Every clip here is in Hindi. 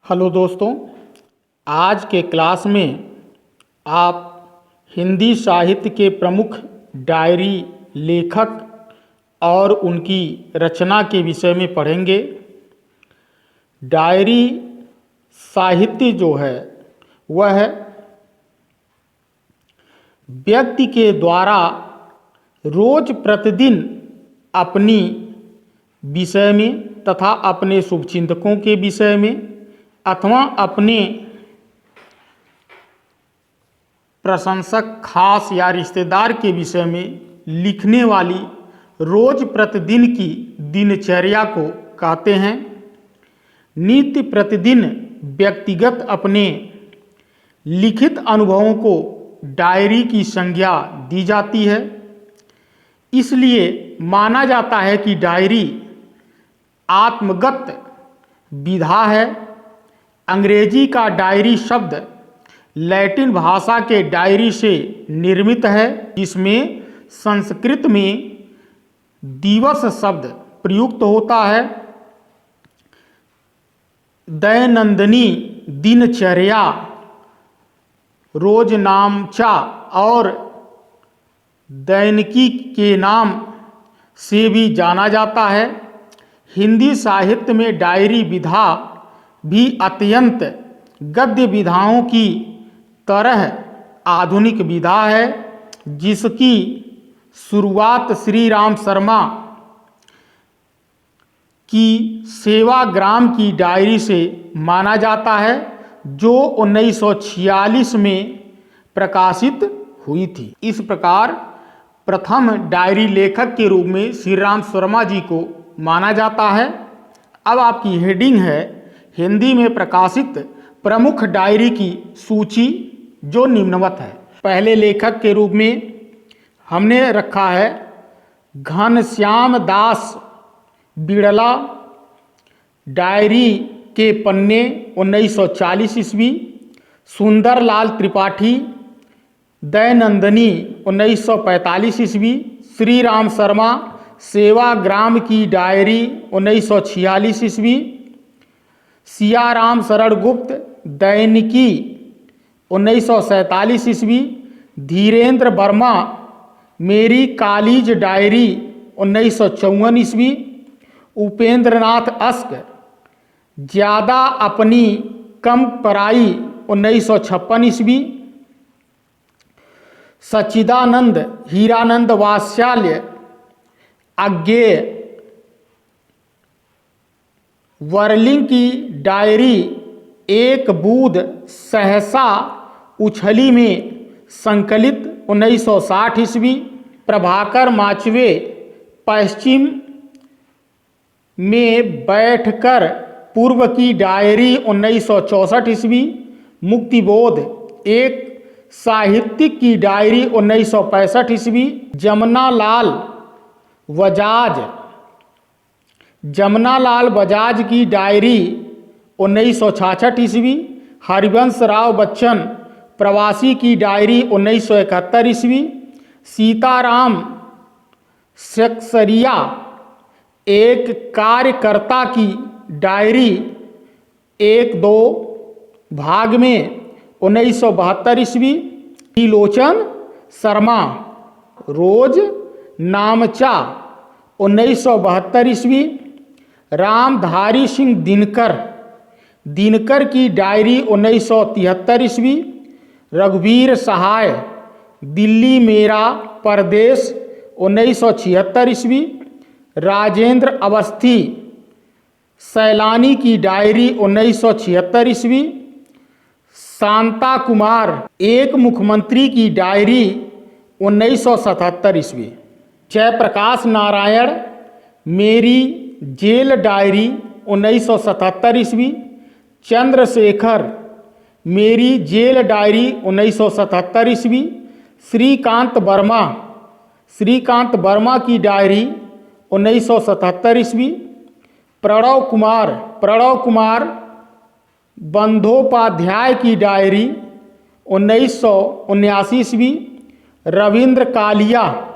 हेलो दोस्तों, आज के क्लास में आप हिंदी साहित्य के प्रमुख डायरी लेखक और उनकी रचना के विषय में पढ़ेंगे। डायरी साहित्य जो है वह व्यक्ति के द्वारा रोज प्रतिदिन अपनी विषय में तथा अपने शुभचिंतकों के विषय में अथवा अपने प्रशंसक खास या रिश्तेदार के विषय में लिखने वाली रोज प्रतिदिन की दिनचर्या को कहते हैं। नित्य प्रतिदिन व्यक्तिगत अपने लिखित अनुभवों को डायरी की संज्ञा दी जाती है। इसलिए माना जाता है कि डायरी आत्मगत विधा है। अंग्रेजी का डायरी शब्द लैटिन भाषा के डायरी से निर्मित है, जिसमें संस्कृत में दिवस शब्द प्रयुक्त होता है। दैनंदिनी दिनचर्या, रोजनामचा और दैनिकी के नाम से भी जाना जाता है। हिंदी साहित्य में डायरी विधा भी अत्यंत गद्य विधाओं की तरह आधुनिक विधा है, जिसकी शुरुआत श्री राम शर्मा की सेवाग्राम की डायरी से माना जाता है, जो 1946 में प्रकाशित हुई थी। इस प्रकार प्रथम डायरी लेखक के रूप में श्री राम शर्मा जी को माना जाता है। अब आपकी हेडिंग है हिंदी में प्रकाशित प्रमुख डायरी की सूची, जो निम्नवत है। पहले लेखक के रूप में हमने रखा है घनश्याम दास बिड़ला। डायरी के पन्ने 1940 ईस्वी। सुंदरलाल त्रिपाठी दैनंदिनी 1945 ईस्वी। श्री राम शर्मा सेवाग्राम की डायरी 1946 ईस्वी। सियाराम शरण गुप्त दैनिकी 1947 ईस्वी। धीरेन्द्र वर्मा मेरी कॉलेज डायरी 1954 ईस्वी। उपेंद्रनाथ अस्क ज़्यादा अपनी कम पराई 1956 ईस्वी। सच्चिदानंद हीरानंद वात्सल्य अज्ञेय वर्लिंग की डायरी एक बूंद सहसा उछली में संकलित 1960 ईस्वी। प्रभाकर माचवे पश्चिम में बैठकर पूर्व की डायरी 1964 ईस्वी। मुक्तिबोध एक साहित्यिक की डायरी 1965 ईस्वी। जमनालाल बजाज की डायरी 1966 ईस्वी। हरिवंश राव बच्चन प्रवासी की डायरी 1971 ईस्वी। सीताराम सक्सरिया एक कार्यकर्ता की डायरी 1-2 भाग में 1972 ईस्वी। त्रिलोचन शर्मा रोज नामचा 1972 ईस्वी। रामधारी सिंह दिनकर की डायरी 1973 ईस्वी। रघुवीर सहाय दिल्ली मेरा परदेश 1976 ईस्वी। राजेंद्र अवस्थी सैलानी की डायरी 1976 ईस्वी। शांता कुमार एक मुख्यमंत्री की डायरी 1977 ईस्वी। जयप्रकाश नारायण मेरी जेल डायरी 1977 ईस्वी। चंद्रशेखर मेरी जेल डायरी 1977 ईस्वी। श्रीकांत वर्मा की डायरी 1977 ईस्वी। प्रणव कुमार बंदोपाध्याय की डायरी 1979 ईस्वी। रविंद्र कालिया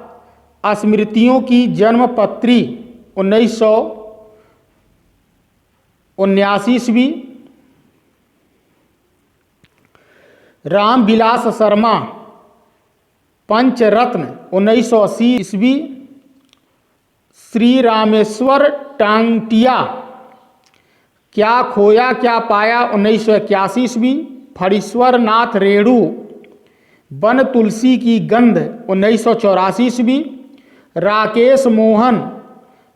स्मृतियों की जन्मपत्री 1979 ईस्वी। रामविलास शर्मा पंचरत्न 1980 ईस्वी। श्री रामेश्वर टांगटिया क्या खोया क्या पाया 1981 ईस्वी। फणीश्वर नाथ रेणु वन तुलसी की गंध 1984 ईस्वी। राकेश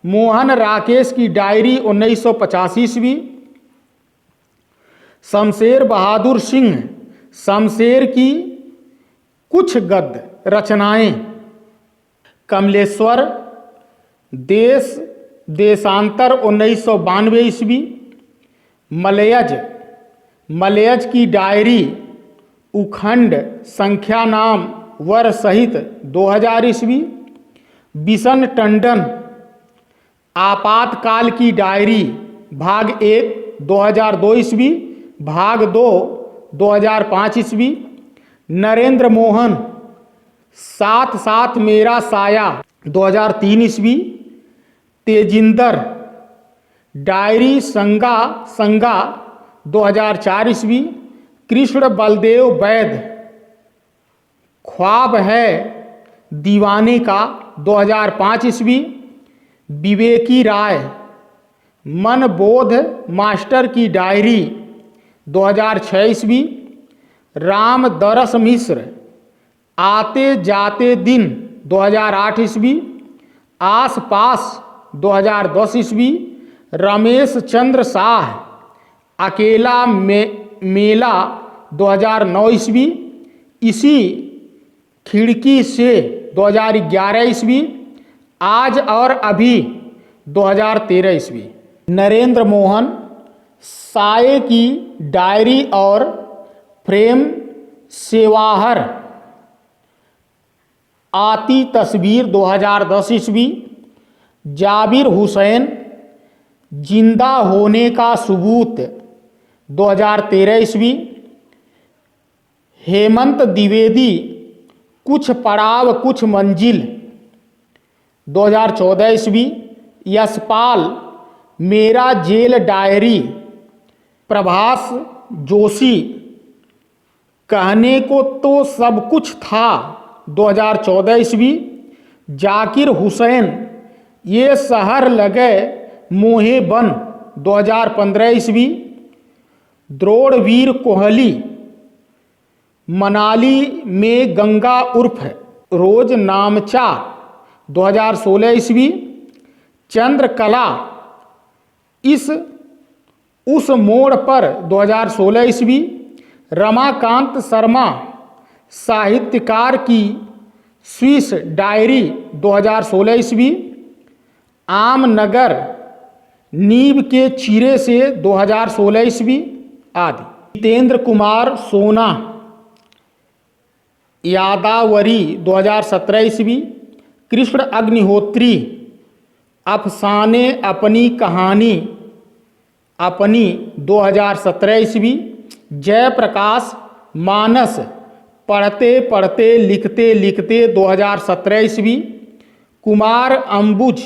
मोहन राकेश की डायरी 1985 ईस्वी। शमशेर बहादुर सिंह शमशेर की कुछ गद्य रचनाएं। कमलेश्वर देशांतर 1992 ईस्वी। मलयज की डायरी उखंड संख्या नाम वर सहित 2000 ईस्वी। बिशन टंडन आपातकाल की डायरी भाग 1 2002 ईस्वी, भाग 2 2005 ईस्वी। नरेंद्र मोहन साथ साथ मेरा साया 2003 ईस्वी। तेजिंदर डायरी संगा 2004 ईस्वी। कृष्ण बलदेव वैद ख्वाब है दीवाने का 2005 ईस्वी। विवेकी राय मन बोध मास्टर की डायरी 2006 ईस्वी। राम दरस मिश्र आते जाते दिन 2008 ईस्वी। आस पास 2010 ईस्वी। रमेश चंद्र शाह अकेला मेला 2009 ईस्वी। इसी खिड़की से 2011 ईस्वी। आज और अभी 2013 ईस्वी। नरेंद्र मोहन साये की डायरी और प्रेम सेवाहर आती तस्वीर 2010 ईस्वी। जाबिर हुसैन जिंदा होने का सबूत 2013 ईस्वी। हेमंत द्विवेदी कुछ पड़ाव कुछ मंजिल 2014 ईस्वी। यशपाल मेरा जेल डायरी। प्रभास जोशी कहने को तो सब कुछ था 2014 ईस्वी। जाकिर हुसैन ये शहर लगे मोहे बन 2015 ईस्वी। द्रोणवीर कोहली मनाली में गंगा उर्फ रोज नामचा 2016 ईस्वी। चंद्रकला उस मोड़ पर 2016 ईस्वी। रमाकांत शर्मा साहित्यकार की स्विस डायरी 2016 ईस्वी। आमनगर नींव के चीरे से 2016 ईस्वी आदि। जितेंद्र कुमार सोना यादावरी 2017 ईस्वी। कृष्ण अग्निहोत्री अफसाने अपनी कहानी अपनी 2017 ईस्वी। जयप्रकाश मानस पढ़ते पढ़ते लिखते लिखते 2017 ईस्वी। कुमार अंबुज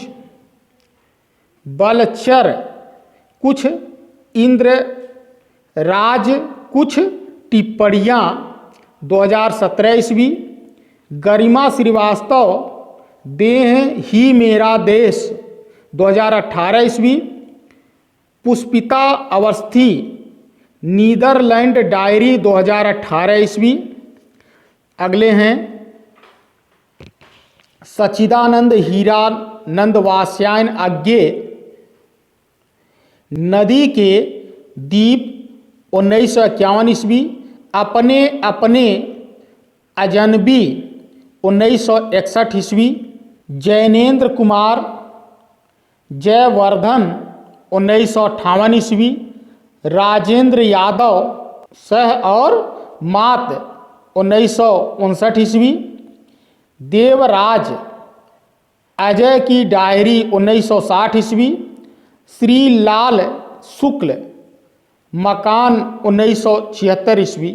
बलचर कुछ इंद्र राज कुछ टिप्पणियाँ 2017 ईस्वी। गरिमा श्रीवास्तव देह ही मेरा देश 2018 ईस्वी। पुष्पिता अवस्थी नीदरलैंड डायरी 2018 ईस्वी। अगले हैं सच्चिदानंद हीरानंद वात्स्यायन अज्ञे नदी के दीप 1951 ईस्वी। अपने अपने अजनबी 1961 ईस्वी। जैनेन्द्र कुमार जयवर्धन 1958 ईस्वी। राजेंद्र यादव सह और मात 1959 ईस्वी। देवराज अजय की डायरी 1960 ईस्वी। श्री लाल शुक्ल मकान 1976 ईस्वी।